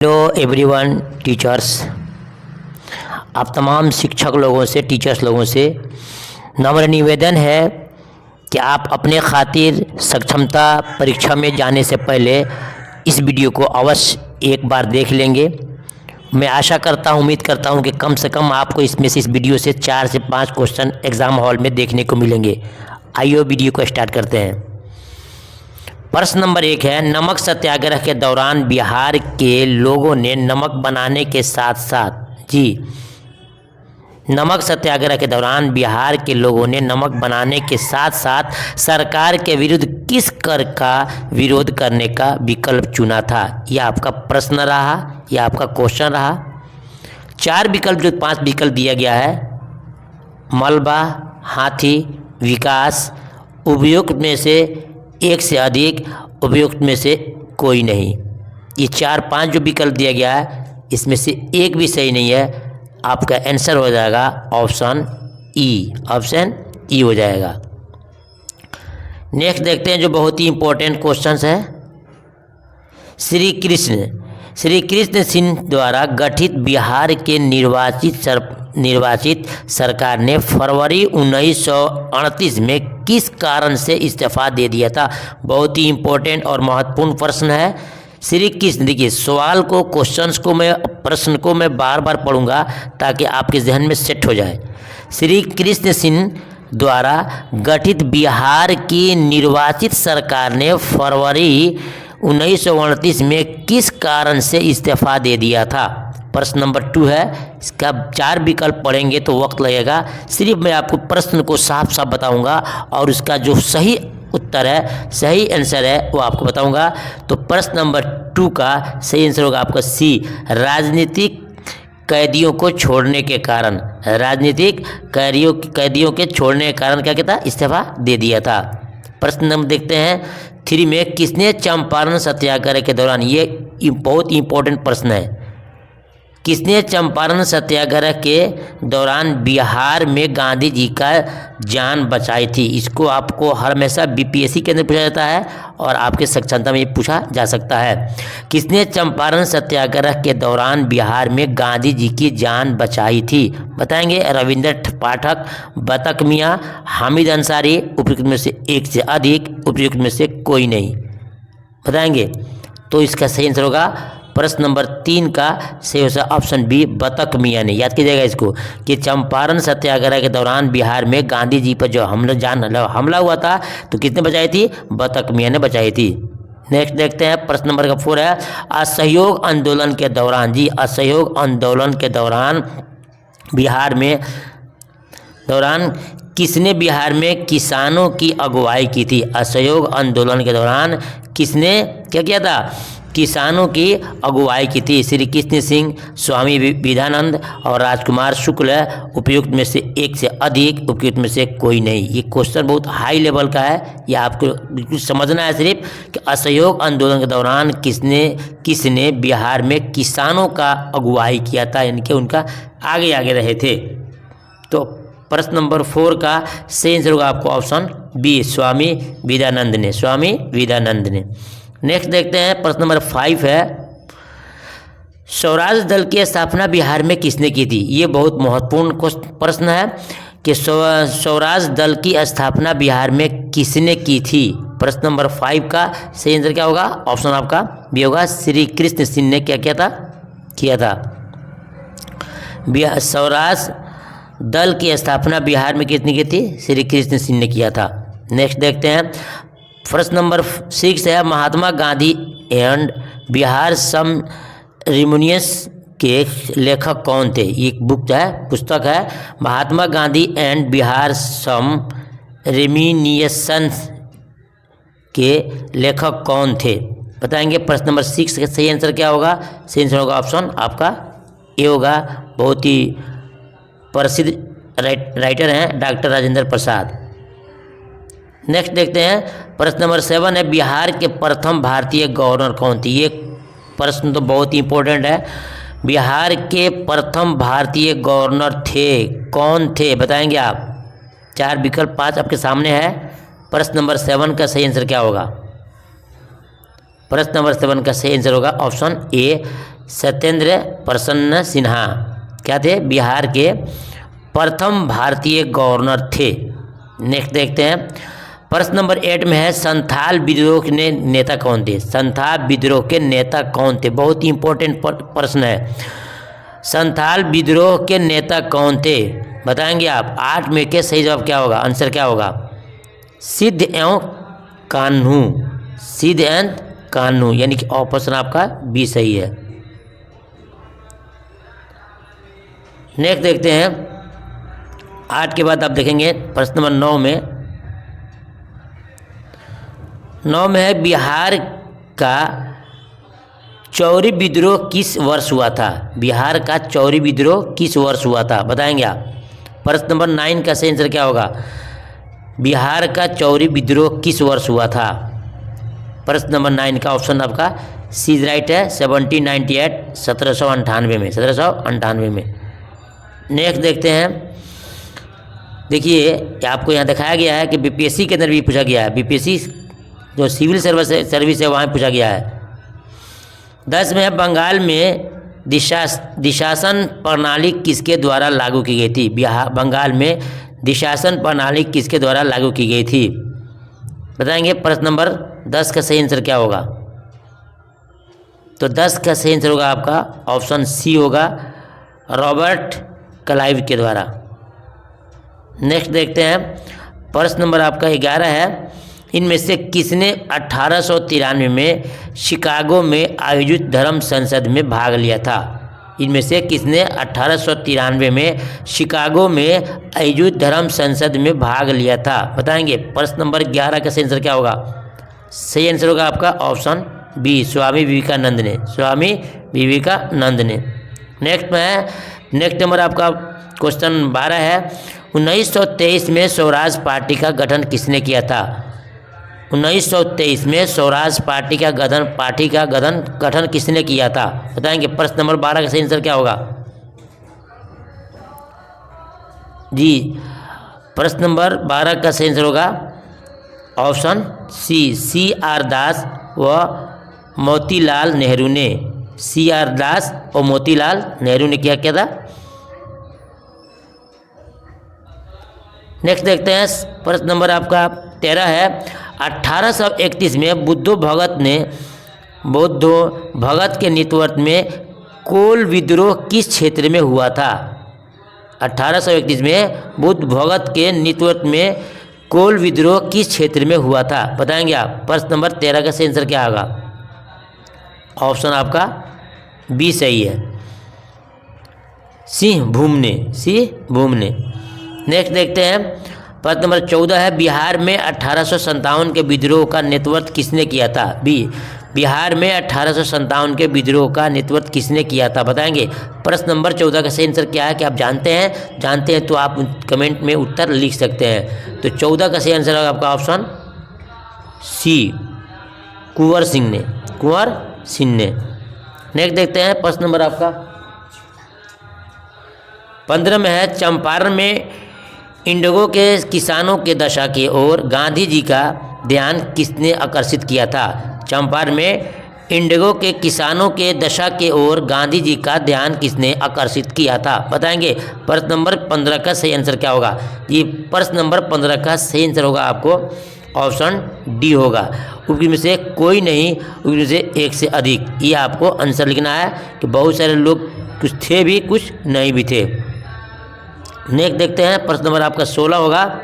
Hello everyone teachers, आप तमाम शिक्षक लोगों से, टीचर्स लोगों से नम्र निवेदन है कि आप अपने खातिर सक्षमता परीक्षा में जाने से पहले इस वीडियो को अवश्य एक बार देख लेंगे। मैं आशा करता हूँ, उम्मीद करता हूँ कि कम से कम आपको इसमें से, इस वीडियो से 4 से 5 क्वेश्चन एग्ज़ाम हॉल में देखने को मिलेंगे। आइए वीडियो को स्टार्ट करते हैं। प्रश्न नंबर 1 है, नमक सत्याग्रह के दौरान बिहार के लोगों ने नमक बनाने के साथ साथ नमक सत्याग्रह के दौरान बिहार के लोगों ने नमक बनाने के साथ साथ सरकार के विरुद्ध किस कर का विरोध करने का विकल्प चुना था? यह आपका प्रश्न रहा, यह आपका क्वेश्चन रहा। 4 विकल्प, जो 5 विकल्प दिया गया है, मलबा, हाथी, विकास, उपयुक्त में से एक से अधिक, उपयुक्त में से कोई नहीं। ये 4-5 जो विकल्प दिया गया है, इसमें से एक भी सही नहीं है। आपका आंसर हो जाएगा ऑप्शन ई। ऑप्शन ई हो जाएगा। नेक्स्ट देखते हैं, जो बहुत ही इंपॉर्टेंट क्वेश्चंस है। श्री कृष्ण सिंह द्वारा गठित बिहार के निर्वाचित सरकार ने फरवरी 1938 में किस कारण से इस्तीफा दे दिया था? बहुत ही इंपॉर्टेंट और महत्वपूर्ण प्रश्न है। श्री कृष्ण, देखिए सवाल को, क्वेश्चंस को, प्रश्न को मैं बार बार पढ़ूंगा ताकि आपके जहन में सेट हो जाए। श्री कृष्ण सिंह द्वारा गठित बिहार की निर्वाचित सरकार ने फरवरी 1938 में किस कारण से इस्तीफा दे दिया था? प्रश्न नंबर 2 है। इसका 4 विकल्प पढ़ेंगे तो वक्त लगेगा। सिर्फ मैं आपको प्रश्न को साफ साफ बताऊंगा और उसका जो सही उत्तर है, सही आंसर है, वो आपको बताऊंगा। तो प्रश्न नंबर 2 का सही आंसर होगा आपका सी, राजनीतिक कैदियों को छोड़ने के कारण। राजनीतिक कैदियों के छोड़ने के कारण क्या कहता? इस्तीफा दे दिया था। प्रश्न नंबर देखते हैं 3 में, किसने चंपारण सत्याग्रह के दौरान, ये बहुत इंपॉर्टेंट प्रश्न है, किसने चंपारण सत्याग्रह के दौरान बिहार में गांधी जी का जान बचाई थी? इसको आपको हमेशा बीपीएससी के अंदर पूछा जाता है और आपके सक्षमता में ये पूछा जा सकता है। किसने चंपारण सत्याग्रह के दौरान बिहार में गांधी जी की जान बचाई थी? बताएंगे रविंद्र पाठक, बतक मियाँ, हामिद अंसारी, उपयुक्त में से एक से अधिक, उपयुक्त में से कोई नहीं। बताएंगे तो इसका सही आंसर होगा प्रश्न नंबर 3 का सही होगा ऑप्शन बी, बतक मियाँ ने। याद कीजिएगा इसको कि चंपारण सत्याग्रह के दौरान बिहार में गांधी जी पर जो हमला हुआ था, तो किसने बचाई थी? बतक मियाँ ने बचाई थी। नेक्स्ट देखते हैं, प्रश्न नंबर 4 है, असहयोग आंदोलन के दौरान, असहयोग आंदोलन के दौरान किसने बिहार में किसानों की अगुवाई की थी? असहयोग आंदोलन के दौरान किसने क्या किया था? किसानों की अगुवाई की थी। श्री कृष्ण सिंह, स्वामी विवेकानंद और राजकुमार शुक्ल। उपयुक्त में से एक से अधिक, उपयुक्त में से कोई नहीं। ये क्वेश्चन बहुत हाई लेवल का है, ये आपको बिल्कुल समझना है सिर्फ कि असहयोग आंदोलन के दौरान किसने बिहार में किसानों का अगुवाई किया था, यानी कि उनका आगे रहे थे। तो प्रश्न नंबर 4 का सही आंसर होगा आपको ऑप्शन बी, स्वामी विवेकानंद ने। नेक्स्ट देखते हैं, प्रश्न नंबर 5 है, स्वराज दल की स्थापना बिहार में किसने की थी? ये बहुत महत्वपूर्ण प्रश्न है कि स्वराज दल की स्थापना बिहार में किसने की थी? प्रश्न नंबर 5 का सही आंसर क्या होगा? ऑप्शन आपका बी होगा, श्री कृष्ण सिंह ने क्या किया था। स्वराज दल की स्थापना बिहार में किसने की थी? श्री कृष्ण सिंह ने किया था। नेक्स्ट देखते हैं, प्रश्न नंबर 6 है, महात्मा गांधी एंड बिहार सम रिम्यूनियंस के लेखक कौन थे? ये एक पुस्तक है, महात्मा गांधी एंड बिहार सम रिम्यूनियंस के लेखक कौन थे? बताएंगे। प्रश्न नंबर 6 का सही आंसर क्या होगा? सही आंसर होगा ऑप्शन आपका ए होगा। बहुत ही प्रसिद्ध राइटर हैं डॉक्टर राजेंद्र प्रसाद। नेक्स्ट देखते हैं, प्रश्न नंबर 7 है, बिहार के प्रथम भारतीय गवर्नर कौन थे? ये प्रश्न तो बहुत ही इंपॉर्टेंट है। बिहार के प्रथम भारतीय गवर्नर कौन थे? बताएंगे आप। 4 विकल्प 5 आपके सामने है। प्रश्न नंबर 7 का सही आंसर क्या होगा? प्रश्न नंबर 7 का सही आंसर होगा ऑप्शन ए, सत्येंद्र प्रसन्न सिन्हा क्या थे? बिहार के प्रथम भारतीय गवर्नर थे। नेक्स्ट देखते हैं, प्रश्न नंबर 8 में है संथाल विद्रोह के नेता कौन थे? संथाल विद्रोह के नेता कौन थे? बहुत ही इंपॉर्टेंट प्रश्न है। संथाल विद्रोह के नेता कौन थे बताएंगे आप? 8 में के सही जवाब क्या होगा? आंसर क्या होगा? सिद्ध एवं कान्हू, सिद्ध एवं कान्हू, यानी कि ऑप्शन आपका बी सही है। नेक्स्ट देखते हैं, 8 के बाद आप देखेंगे प्रश्न नंबर 9 में। 9 में है बिहार का चौरी विद्रोह किस वर्ष हुआ था? बिहार का चौरी विद्रोह किस वर्ष हुआ था बताएंगे आप? प्रश्न नंबर 9 का सही आंसर क्या होगा? बिहार का चौरी विद्रोह किस वर्ष हुआ था? प्रश्न नंबर 9 का ऑप्शन आपका सी राइट है, 1798, 1798 में, 1798 में। नेक्स्ट देखते हैं, देखिए आपको यहाँ दिखाया गया है कि बीपीएससी के अंदर भी पूछा गया है, बीपीएससी जो सिविल सर्विस है वहाँ पूछा गया है। 10 में है बंगाल में दिशासन प्रणाली किसके द्वारा लागू की गई थी? बंगाल में दिशासन प्रणाली किसके द्वारा लागू की गई थी बताएंगे? प्रश्न नंबर 10 का सही आंसर क्या होगा? तो 10 का सही आंसर होगा आपका ऑप्शन सी होगा, रॉबर्ट क्लाइव के द्वारा। नेक्स्ट देखते हैं, प्रश्न नंबर आपका 11 है, इनमें से किसने 1893 में शिकागो में आयोजित धर्म संसद में भाग लिया था? इनमें से किसने 1893 में शिकागो में आयोजित धर्म संसद में भाग लिया था बताएंगे? प्रश्न नंबर 11 का सही आंसर क्या होगा? सही आंसर होगा आपका ऑप्शन बी, स्वामी विवेकानंद ने, स्वामी विवेकानंद ने। नेक्स्ट में है, नेक्स्ट नंबर आपका क्वेश्चन 12 है, 1923 में स्वराज पार्टी का गठन किसने किया था? 1923 में स्वराज पार्टी का गठन किसने किया था बताएंगे? प्रश्न नंबर 12 का सही आंसर क्या होगा? जी, प्रश्न नंबर 12 का सही आंसर होगा ऑप्शन सी आर दास व मोतीलाल नेहरू ने, सी आर दास और मोतीलाल नेहरू ने क्या किया था? नेक्स्ट देखते हैं, प्रश्न नंबर आपका 13 है, 1831 में बुद्धो भगत के नेतृत्व में कोल विद्रोह किस क्षेत्र में हुआ था? 1831 में बुद्ध भगत के नेतृत्व में कोल विद्रोह किस क्षेत्र में हुआ था बताएंगे आप? प्रश्न नंबर 13 का सही आंसर क्या होगा? ऑप्शन आपका बी सही है, सिंहभूम ने। नेक्स्ट देखते हैं, प्रश्न नंबर 14 है, बिहार में 1857 के विद्रोह का नेतृत्व किसने किया था? बिहार में 1857 के विद्रोह का नेतृत्व किसने किया था बताएंगे? प्रश्न नंबर 14 का सही आंसर क्या है कि आप जानते हैं तो आप कमेंट में उत्तर लिख सकते हैं। तो 14 का सही आंसर होगा आपका ऑप्शन सी, कुंवर सिंह ने। नेक्स्ट देखते हैं, प्रश्न नंबर आपका 15 में है, चंपारण में इंडिगो के किसानों के दशा की ओर गांधी जी का ध्यान किसने आकर्षित किया था? चंपारण में इंडिगो के किसानों के दशा की ओर गांधी जी का ध्यान किसने आकर्षित किया था बताएंगे? प्रश्न नंबर 15 का सही आंसर क्या होगा? ये प्रश्न नंबर 15 का सही आंसर होगा आपको ऑप्शन डी होगा, उपरी में से कोई नहीं, उपरी में से एक से अधिक। ये आपको आंसर लिखना है कि बहुत सारे लोग कुछ थे भी कुछ नहीं भी थे। नेक्स्ट देखते हैं, प्रश्न नंबर आपका 16 होगा,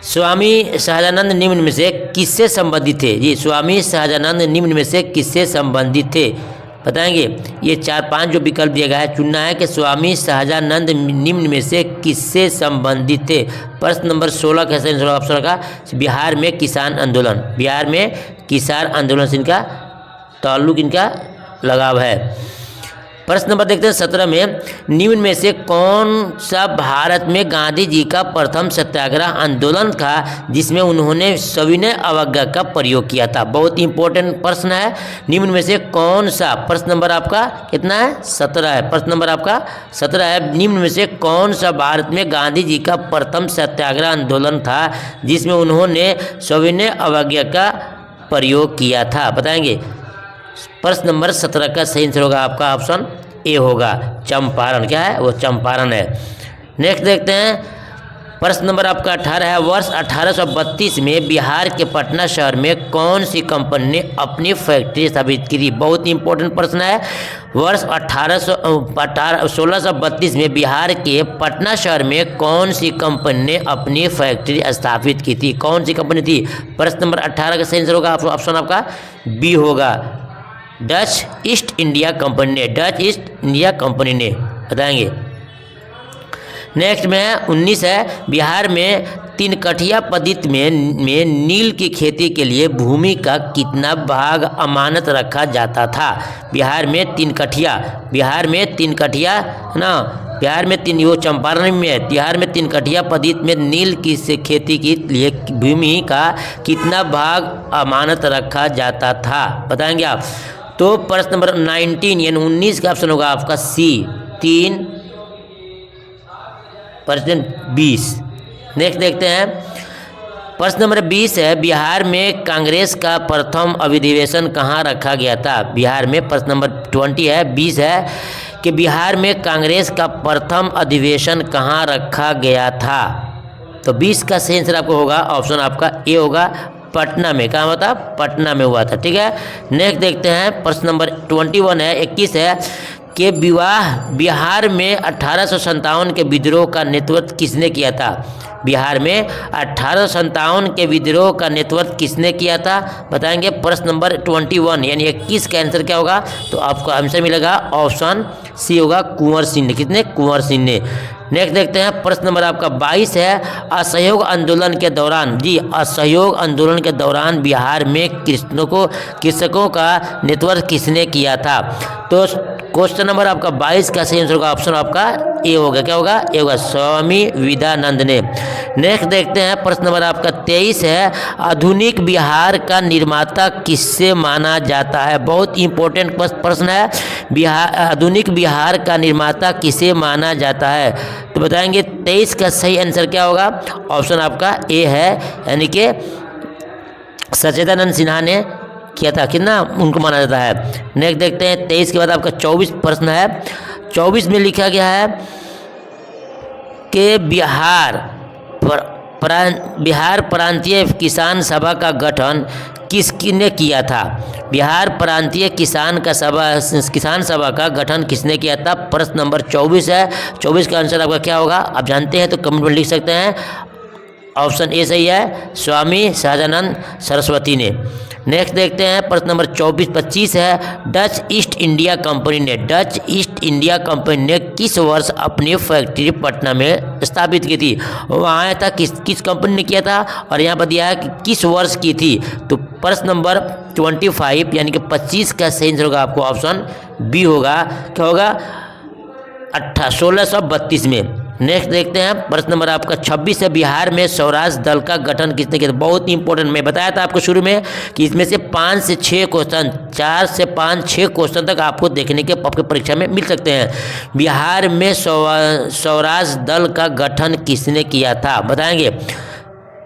स्वामी सहजानंद निम्न में से किससे संबंधित थे? जी, स्वामी सहजानंद निम्न में से किससे संबंधित थे बताएंगे? ये 4-5 जो विकल्प दिया गया है चुनना है कि स्वामी सहजानंद निम्न में से किससे संबंधित थे। प्रश्न नंबर 16 का सही ऑप्शन का बिहार में किसान आंदोलन से इनका ताल्लुक, इनका लगाव है। प्रश्न नंबर देखते हैं 17 में, निम्न में से कौन सा भारत में गांधी जी का प्रथम सत्याग्रह आंदोलन था जिसमें उन्होंने सविनय अवज्ञा का प्रयोग किया था? बहुत इंपॉर्टेंट प्रश्न है। निम्न में से कौन सा, प्रश्न नंबर आपका कितना है? 17 है। प्रश्न नंबर आपका 17 है, निम्न में से कौन सा भारत में गांधी जी का प्रथम सत्याग्रह आंदोलन था जिसमें उन्होंने सविनय अवज्ञा का प्रयोग किया था बताएंगे? प्रश्न नंबर 17 का सही आंसर होगा आपका ऑप्शन ए होगा, चंपारण। क्या है वो? चंपारण है। नेक्स्ट देखते हैं प्रश्न नंबर आपका 18 है, वर्ष 1832 में बिहार के पटना शहर में कौन सी कंपनी ने अपनी फैक्ट्री स्थापित की थी? बहुत ही इंपॉर्टेंट प्रश्न है। वर्ष 1632 में बिहार के पटना शहर में कौन सी कंपनी ने अपनी फैक्ट्री स्थापित की थी? कौन सी कंपनी थी? प्रश्न नंबर 18 का सही आंसर होगा ऑप्शन आपका बी होगा, डच ईस्ट इंडिया कंपनी ने। डच ईस्ट इंडिया कंपनी ने बताएंगे। नेक्स्ट में 19 है, बिहार में तीन कठिया पद्धति में नील की खेती के लिए भूमि का कितना भाग अमानत रखा जाता था? बिहार में तीन कठिया ना, बिहार में तीन, वो चंपारण में है। बिहार में तीन कठिया पद्धति में नील की से खेती के लिए भूमि का कितना भाग अमानत रखा जाता था? बताएंगे आप। तो प्रश्न नंबर 19 यानी 19 का ऑप्शन होगा आपका सी, 3%20। नेक्स्ट देखते हैं प्रश्न नंबर 20 है, बिहार में कांग्रेस का प्रथम अधिवेशन कहाँ रखा गया था? बिहार में प्रश्न नंबर 20 है, 20 है कि बिहार में कांग्रेस का प्रथम अधिवेशन कहाँ रखा गया था? तो 20 का सही आंसर आपको होगा ऑप्शन आपका ए होगा, पटना में। कहाँ हुआ था? पटना में हुआ था। ठीक है। नेक्स्ट देखते हैं प्रश्न नंबर 21 है, 21 है कि बिहार में 1857 के विद्रोह का नेतृत्व किसने किया था? बिहार में 1857 के विद्रोह का नेतृत्व किसने किया था? बताएंगे। प्रश्न नंबर 21 यानी 21 का आंसर क्या होगा? तो आपको आंसर मिलेगा ऑप्शन सी होगा, कुंवर सिंह ने। कितने? कुंवर सिंह ने। नेक्स्ट देखते हैं प्रश्न नंबर आपका 22 है, असहयोग आंदोलन के दौरान, जी असहयोग आंदोलन के दौरान बिहार में कृषकों का नेतृत्व किसने किया था? तो क्वेश्चन नंबर आपका 22 का सही आंसर होगा ऑप्शन आपका ए होगा। क्या होगा? ए होगा, स्वामी विवेकानंद ने। नेक्स्ट देखते हैं प्रश्न नंबर आपका 23 है, आधुनिक बिहार का निर्माता किससे माना जाता है? बहुत इंपॉर्टेंट प्रश्न है। आधुनिक बिहार का निर्माता किसे माना जाता है? तो बताएंगे 23 का सही आंसर क्या होगा? ऑप्शन आपका ए है, यानी कि सच्चिदानंद सिन्हा ने किया था। कितना उनको माना जाता है। नेक्स्ट देखते हैं 23 के बाद आपका 24 प्रश्न है। 24 में लिखा गया है कि बिहार प्रांतीय किसान सभा का गठन किसने किया था? बिहार प्रांतीय किसान सभा का गठन किसने किया था? प्रश्न नंबर 24 है। 24 का आंसर आपका क्या होगा? आप जानते हैं तो कमेंट में लिख सकते हैं। ऑप्शन ए सही है, स्वामी सहजानंद सरस्वती ने। नेक्स्ट देखते हैं प्रश्न नंबर 25 है, डच ईस्ट इंडिया कंपनी ने किस वर्ष अपनी फैक्ट्री पटना में स्थापित की थी? वहाँ आया था किस कंपनी ने किया था, और यहाँ पर दिया है कि किस वर्ष की थी। तो प्रश्न नंबर 25 यानी कि 25 का सही आंसर होगा आपको ऑप्शन बी होगा। क्या होगा? 1632 में। नेक्स्ट देखते हैं प्रश्न नंबर आपका 26 है, बिहार में स्वराज दल का गठन किसने किया? बहुत ही इंपॉर्टेंट, मैं बताया था आपको शुरू में कि इसमें से 5 से 6 क्वेश्चन, 4 से 5 6 क्वेश्चन तक आपको देखने के आपके परीक्षा में मिल सकते हैं। बिहार में स्वराज दल का गठन किसने किया था? बताएंगे।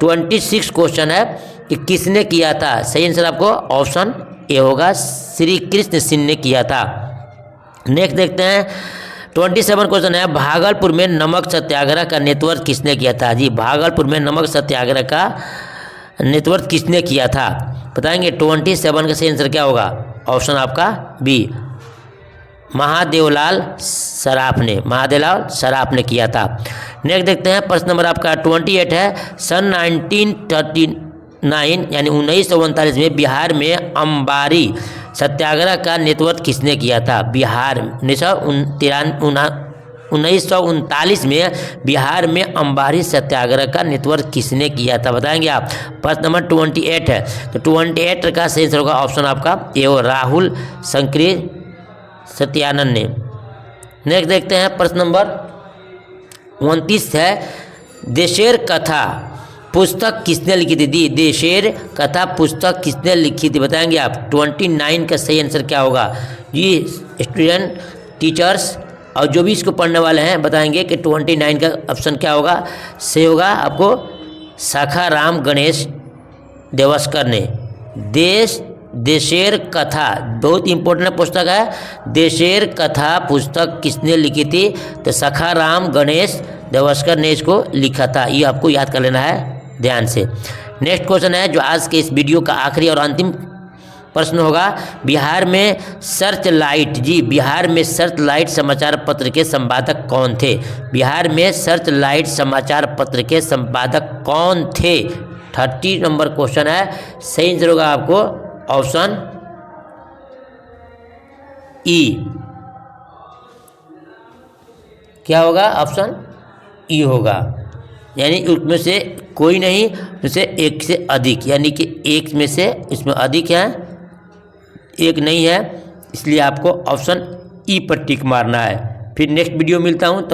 26 क्वेश्चन है कि किसने किया था। सही आंसर आपको ऑप्शन ए होगा, श्री कृष्ण सिंह ने किया था। नेक्स्ट देखते हैं 27 क्वेश्चन है, भागलपुर में नमक सत्याग्रह का नेतृत्व किसने किया था? जी भागलपुर में नमक सत्याग्रह का नेतृत्व किसने किया था? बताएंगे। 27 का सही आंसर क्या होगा? ऑप्शन आपका बी, महादेवलाल सराफ ने किया था। नेक्स्ट देखते हैं प्रश्न नंबर आपका 28 है, सन 1939 यानी 1939 में बिहार में अंबारी सत्याग्रह का नेतृत्व किसने किया था? बिहार 1939 में बिहार में अंबारी सत्याग्रह का नेतृत्व किसने किया था? बताएंगे आप। प्रश्न नंबर 28 है, तो 28 का सही आंसर होगा ऑप्शन आपका ए हो, राहुल शंकरी सत्यानंद ने। नेक्स्ट देखते हैं प्रश्न नंबर 29 है, देशेर कथा पुस्तक किसने लिखी थी? देशेर कथा पुस्तक किसने लिखी थी? बताएंगे आप। 29 का सही आंसर क्या होगा? ये स्टूडेंट, टीचर्स और जो भी इसको पढ़ने वाले हैं बताएंगे कि 29 का ऑप्शन क्या होगा? सही होगा आपको साखाराम गणेश देवस्कर ने। देशेर कथा बहुत इंपॉर्टेंट पुस्तक है। देशेर कथा पुस्तक किसने लिखी थी? तो सखाराम गणेश देवस्कर ने इसको लिखा था। ये आपको याद कर लेना है ध्यान से। नेक्स्ट क्वेश्चन है जो आज के इस वीडियो का आखिरी और अंतिम प्रश्न होगा। बिहार में सर्च लाइट, जी बिहार में सर्च लाइट समाचार पत्र के संपादक कौन थे? बिहार में सर्च लाइट समाचार पत्र के संपादक कौन थे? 30 नंबर क्वेश्चन है। सही आंसर होगा आपको ऑप्शन ई। क्या होगा? ऑप्शन ई होगा, यानी उसमें से कोई नहीं, उससे एक से अधिक, यानी कि एक में से इसमें अधिक है, एक नहीं है, इसलिए आपको ऑप्शन ई पर टिक मारना है। फिर नेक्स्ट वीडियो मिलता हूँ।